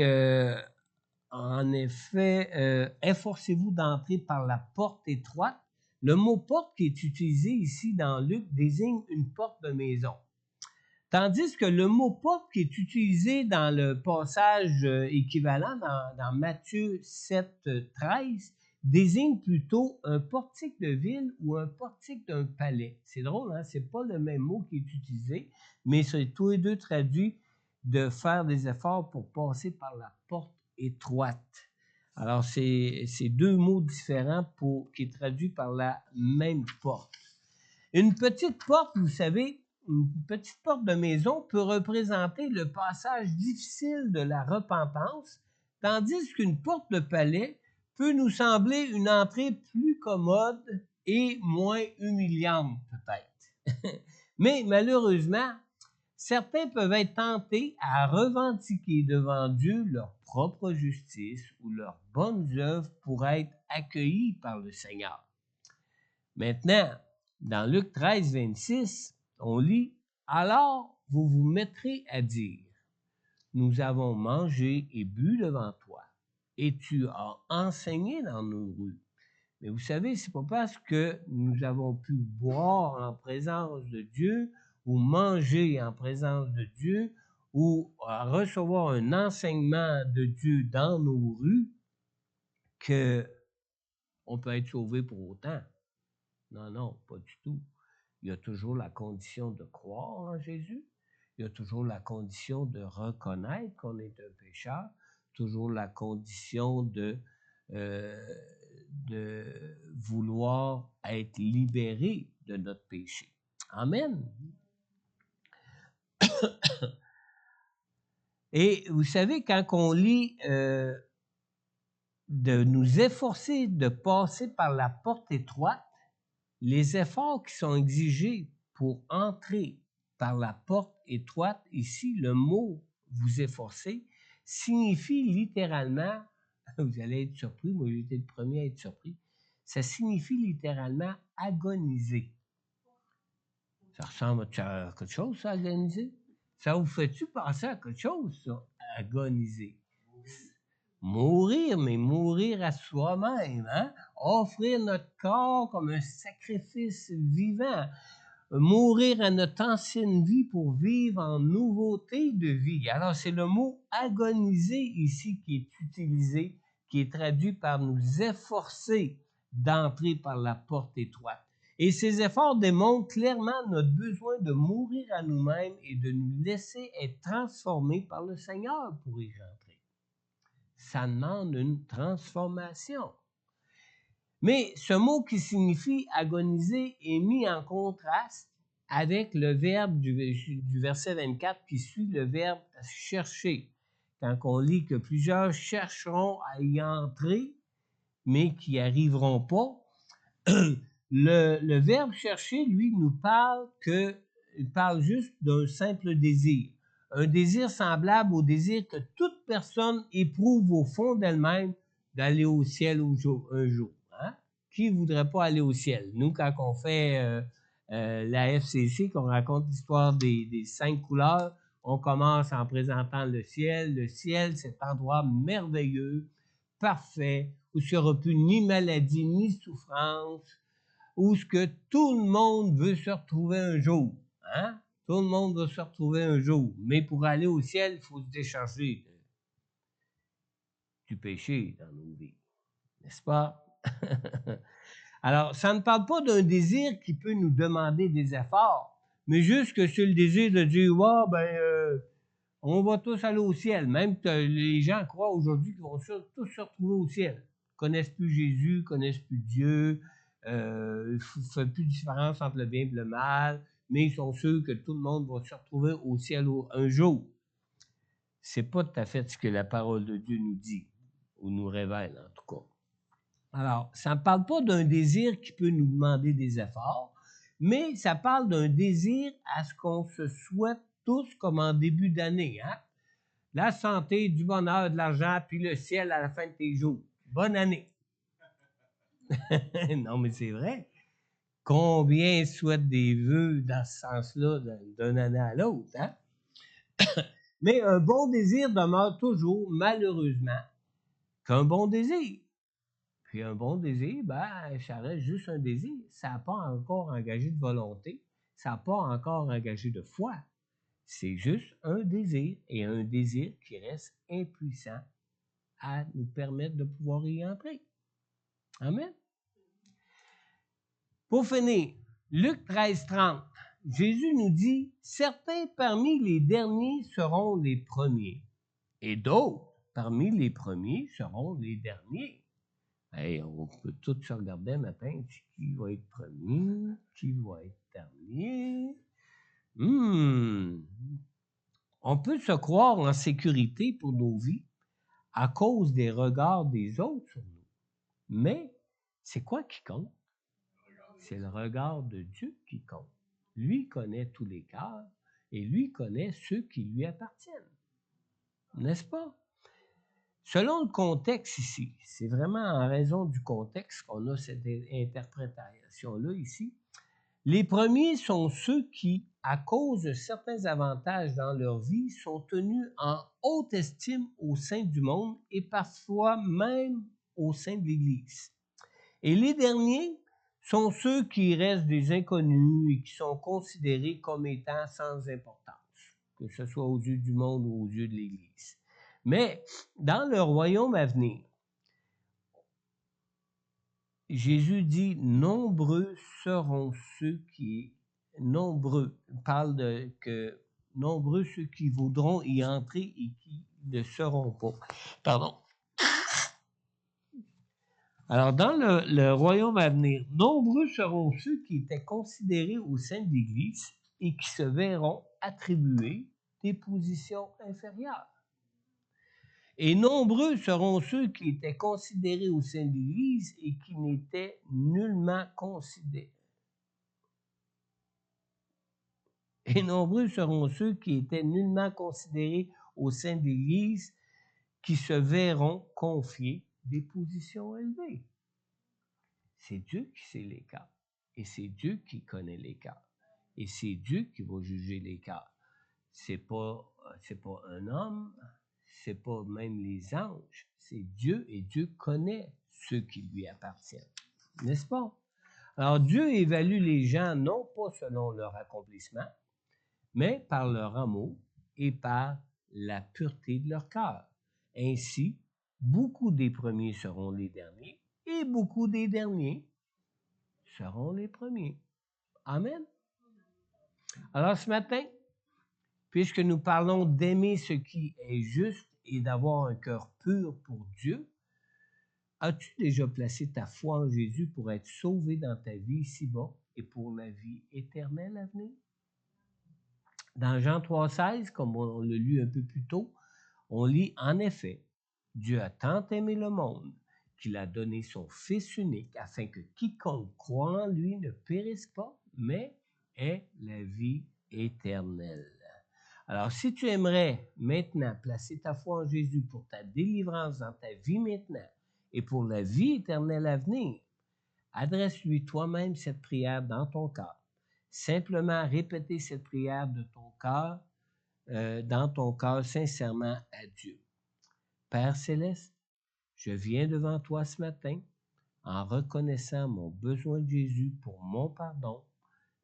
en effet, efforcez-vous d'entrer par la porte étroite, le mot porte qui est utilisé ici dans Luc désigne une porte de maison. Tandis que le mot porte qui est utilisé dans le passage équivalent dans Matthieu 7, 13 désigne plutôt un portique de ville ou un portique d'un palais. C'est drôle, hein? C'est pas le même mot qui est utilisé, mais c'est tous les deux traduit de faire des efforts pour passer par la porte étroite. Alors, c'est deux mots différents qui est traduit par la même porte. Une petite porte, vous savez, une petite porte de maison peut représenter le passage difficile de la repentance, tandis qu'une porte de palais peut nous sembler une entrée plus commode et moins humiliante, peut-être. Mais malheureusement, certains peuvent être tentés à revendiquer devant Dieu leur propre justice ou leurs bonnes œuvres pour être accueillis par le Seigneur. Maintenant, dans Luc 13, 26, on lit « Alors vous vous mettrez à dire, nous avons mangé et bu devant toi, et tu as enseigné dans nos rues. » Mais vous savez, c'est pas parce que nous avons pu boire en présence de Dieu ou manger en présence de Dieu ou recevoir un enseignement de Dieu dans nos rues qu'on peut être sauvé pour autant. Non, non, pas du tout. Il y a toujours la condition de croire en Jésus. Il y a toujours la condition de reconnaître qu'on est un pécheur. Toujours la condition de vouloir être libéré de notre péché. Amen. Et vous savez, quand on lit de nous efforcer de passer par la porte étroite, les efforts qui sont exigés pour entrer par la porte étroite, ici, le mot « vous efforcer » signifie littéralement, vous allez être surpris, moi j'ai été le premier à être surpris, ça signifie littéralement « agoniser ». Ça ressemble à quelque chose, ça, agoniser? Ça vous fait-tu penser à quelque chose, ça, agoniser? Mourir, mais mourir à soi-même, hein? Offrir notre corps comme un sacrifice vivant, mourir à notre ancienne vie pour vivre en nouveauté de vie. Alors, c'est le mot agoniser ici qui est utilisé, qui est traduit par nous efforcer d'entrer par la porte étroite. Et ces efforts démontrent clairement notre besoin de mourir à nous-mêmes et de nous laisser être transformés par le Seigneur pour y rentrer. Ça demande une transformation. Mais ce mot qui signifie agoniser est mis en contraste avec le verbe du verset 24 qui suit le verbe chercher. Quand on lit que plusieurs chercheront à y entrer, mais qui n'y arriveront pas, le verbe chercher, lui, nous parle juste d'un simple désir. Un désir semblable au désir que toute personne éprouve au fond d'elle-même d'aller au ciel un jour. Hein? Qui ne voudrait pas aller au ciel? Nous, quand on fait la FCC, qu'on raconte l'histoire des 5 couleurs, On commence en présentant le ciel. Le ciel, cet endroit merveilleux, parfait, où il n'y aura plus ni maladie, ni souffrance, où ce que tout le monde veut se retrouver un jour. Hein? Tout le monde veut se retrouver un jour. Mais pour aller au ciel, il faut se décharger du péché dans nos vies. N'est-ce pas? Alors, ça ne parle pas d'un désir qui peut nous demander des efforts, mais juste que c'est le désir de dire, on va tous aller au ciel. Même que les gens croient aujourd'hui qu'ils vont tous se retrouver au ciel. Ils connaissent plus Jésus, connaissent plus Dieu, ils ne font plus de différence entre le bien et le mal, mais ils sont sûrs que tout le monde va se retrouver au ciel un jour. C'est pas tout à fait ce que la parole de Dieu nous dit, ou nous révèle en tout cas. Alors, ça ne parle pas d'un désir qui peut nous demander des efforts, mais ça parle d'un désir à ce qu'on se souhaite tous comme en début d'année. Hein? La santé, du bonheur, de l'argent, puis le ciel à la fin de tes jours. Bonne année! Non, mais c'est vrai. Combien souhaitent des vœux dans ce sens-là d'une année à l'autre? Hein? Mais un bon désir demeure toujours, malheureusement, qu'un bon désir. Puis un bon désir, ça reste juste un désir. Ça n'a pas encore engagé de volonté. Ça n'a pas encore engagé de foi. C'est juste un désir, et un désir qui reste impuissant à nous permettre de pouvoir y entrer. Amen. Pour finir, Luc 13:30, Jésus nous dit, « Certains parmi les derniers seront les premiers, et d'autres parmi les premiers seront les derniers. » Hey, on peut tous se regarder un matin, qui va être premier, qui va être dernier. On peut se croire en sécurité pour nos vies à cause des regards des autres sur nous. Mais c'est quoi qui compte? C'est le regard de Dieu qui compte. Lui connaît tous les cœurs et lui connaît ceux qui lui appartiennent. N'est-ce pas? Selon le contexte ici, c'est vraiment en raison du contexte qu'on a cette interprétation-là ici. Les premiers sont ceux qui, à cause de certains avantages dans leur vie, sont tenus en haute estime au sein du monde et parfois même au sein de l'Église. Et les derniers sont ceux qui restent des inconnus et qui sont considérés comme étant sans importance, que ce soit aux yeux du monde ou aux yeux de l'Église. Mais dans le royaume à venir, Jésus dit, nombreux seront ceux qui, nombreux, parle de que nombreux ceux qui voudront y entrer et qui ne seront pas. Pardon. Alors, dans le royaume à venir, nombreux seront ceux qui étaient considérés au sein de l'Église et qui se verront attribuer des positions inférieures. Et nombreux seront ceux qui étaient considérés au sein de l'Église et qui n'étaient nullement considérés. Et nombreux seront ceux qui étaient nullement considérés au sein de l'Église qui se verront confier des positions élevées. C'est Dieu qui sait les cas. Et c'est Dieu qui connaît les cas. Et c'est Dieu qui va juger les cas. C'est pas un homme, c'est pas même les anges, c'est Dieu et Dieu connaît ceux qui lui appartiennent. N'est-ce pas? Alors Dieu évalue les gens non pas selon leur accomplissement, mais par leur amour et par la pureté de leur cœur. Ainsi, beaucoup des premiers seront les derniers et beaucoup des derniers seront les premiers. Amen. Alors ce matin, puisque nous parlons d'aimer ce qui est juste et d'avoir un cœur pur pour Dieu, as-tu déjà placé ta foi en Jésus pour être sauvé dans ta vie ici-bas et pour la vie éternelle à venir? Dans Jean 3,16, comme on l'a lu un peu plus tôt, on lit en effet, Dieu a tant aimé le monde qu'il a donné son Fils unique afin que quiconque croit en lui ne périsse pas, mais ait la vie éternelle. Alors, si tu aimerais maintenant placer ta foi en Jésus pour ta délivrance dans ta vie maintenant et pour la vie éternelle à venir, adresse-lui toi-même cette prière dans ton cœur. Simplement répéter cette prière de ton cœur dans ton cœur sincèrement à Dieu. Père céleste, je viens devant toi ce matin en reconnaissant mon besoin de Jésus pour mon pardon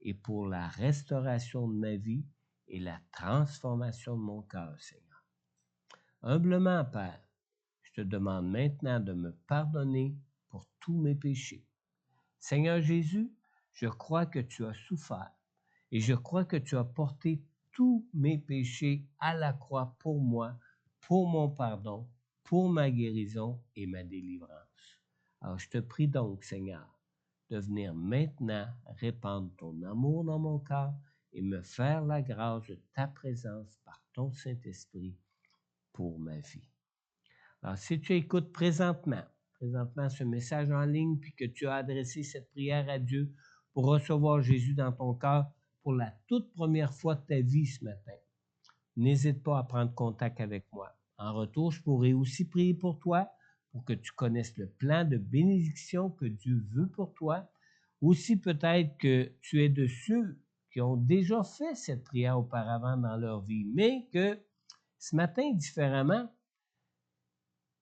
et pour la restauration de ma vie et la transformation de mon cœur, Seigneur. Humblement, Père, je te demande maintenant de me pardonner pour tous mes péchés. Seigneur Jésus, je crois que tu as souffert et je crois que tu as porté tous mes péchés à la croix pour moi, pour mon pardon, pour ma guérison et ma délivrance. Alors je te prie donc, Seigneur, de venir maintenant répandre ton amour dans mon cœur et me faire la grâce de ta présence par ton Saint-Esprit pour ma vie. Alors, si tu écoutes présentement ce message en ligne, puis que tu as adressé cette prière à Dieu pour recevoir Jésus dans ton cœur pour la toute première fois de ta vie ce matin, n'hésite pas à prendre contact avec moi. En retour, je pourrai aussi prier pour toi, pour que tu connaisses le plan de bénédiction que Dieu veut pour toi. Aussi, peut-être que tu es de ceux qui ont déjà fait cette prière auparavant dans leur vie, mais que ce matin, différemment,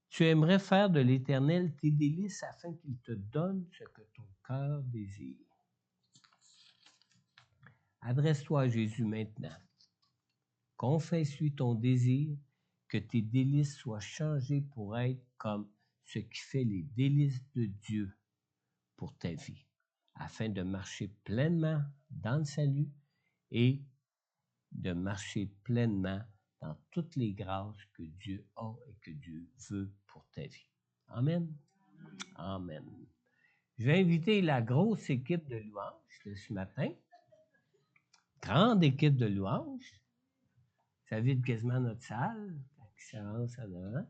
tu aimerais faire de l'Éternel tes délices afin qu'il te donne ce que ton cœur désire. Adresse-toi à Jésus maintenant. Confesse-lui ton désir, que tes délices soient changées pour être comme ce qui fait les délices de Dieu pour ta vie, afin de marcher pleinement dans le salut et de marcher pleinement dans toutes les grâces que Dieu a et que Dieu veut pour ta vie. Amen. Amen. Je vais inviter la grosse équipe de louanges de ce matin. Grande équipe de louanges. Ça vide quasiment notre salle. Qui s'avance en avant.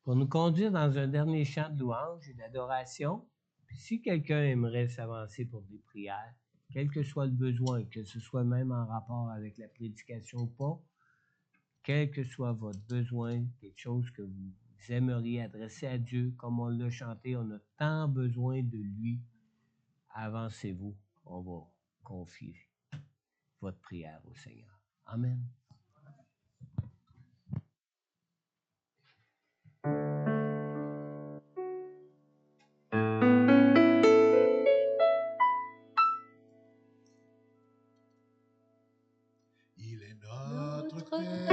Pour nous conduire dans un dernier chant de louange et d'adoration. Puis si quelqu'un aimerait s'avancer pour des prières, quel que soit le besoin, que ce soit même en rapport avec la prédication ou pas, quel que soit votre besoin, quelque chose que vous aimeriez adresser à Dieu, comme on l'a chanté, on a tant besoin de lui. Avancez-vous, on va confier votre prière au Seigneur. Amen. Il est notre Père.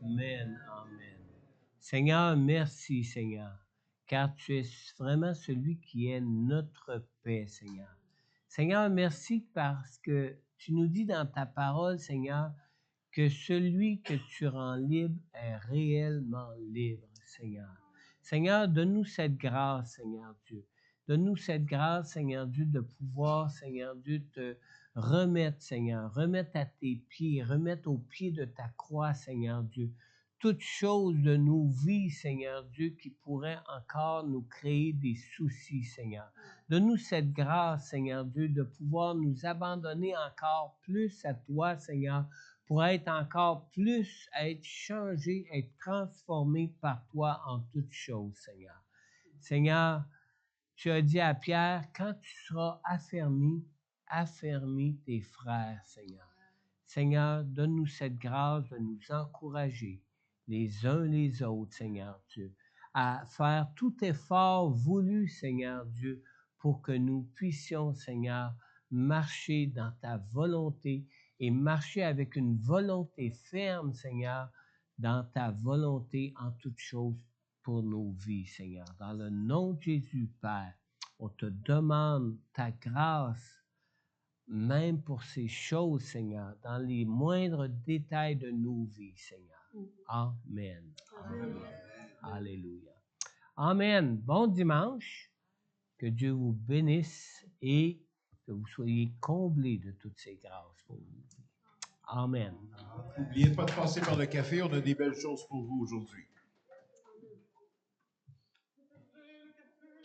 Amen, amen. Seigneur, merci, Seigneur, car tu es vraiment celui qui est notre paix, Seigneur. Seigneur, merci parce que tu nous dis dans ta parole, Seigneur, que celui que tu rends libre est réellement libre, Seigneur. Seigneur, donne-nous cette grâce, Seigneur Dieu. Donne-nous cette grâce, Seigneur Dieu, de pouvoir, Seigneur Dieu, te remettre, Seigneur, remettre à tes pieds, remettre au pied de ta croix, Seigneur Dieu, toutes choses de nos vies, Seigneur Dieu, qui pourraient encore nous créer des soucis, Seigneur. Donne-nous cette grâce, Seigneur Dieu, de pouvoir nous abandonner encore plus à toi, Seigneur, pour être encore plus, être changé, être transformé par toi en toutes choses, Seigneur. Seigneur, tu as dit à Pierre, quand tu seras affermis tes frères, Seigneur. Seigneur, donne-nous cette grâce de nous encourager les uns les autres, Seigneur Dieu, à faire tout effort voulu, Seigneur Dieu, pour que nous puissions, Seigneur, marcher dans ta volonté et marcher avec une volonté ferme, Seigneur, dans ta volonté en toutes choses pour nos vies, Seigneur. Dans le nom de Jésus, Père, on te demande ta grâce, même pour ces choses, Seigneur, dans les moindres détails de nos vies, Seigneur. Amen. Amen. Alléluia. Amen. Bon dimanche. Que Dieu vous bénisse et que vous soyez comblés de toutes ces grâces pour vous. Amen. N'oubliez pas de passer par le café, on a des belles choses pour vous aujourd'hui.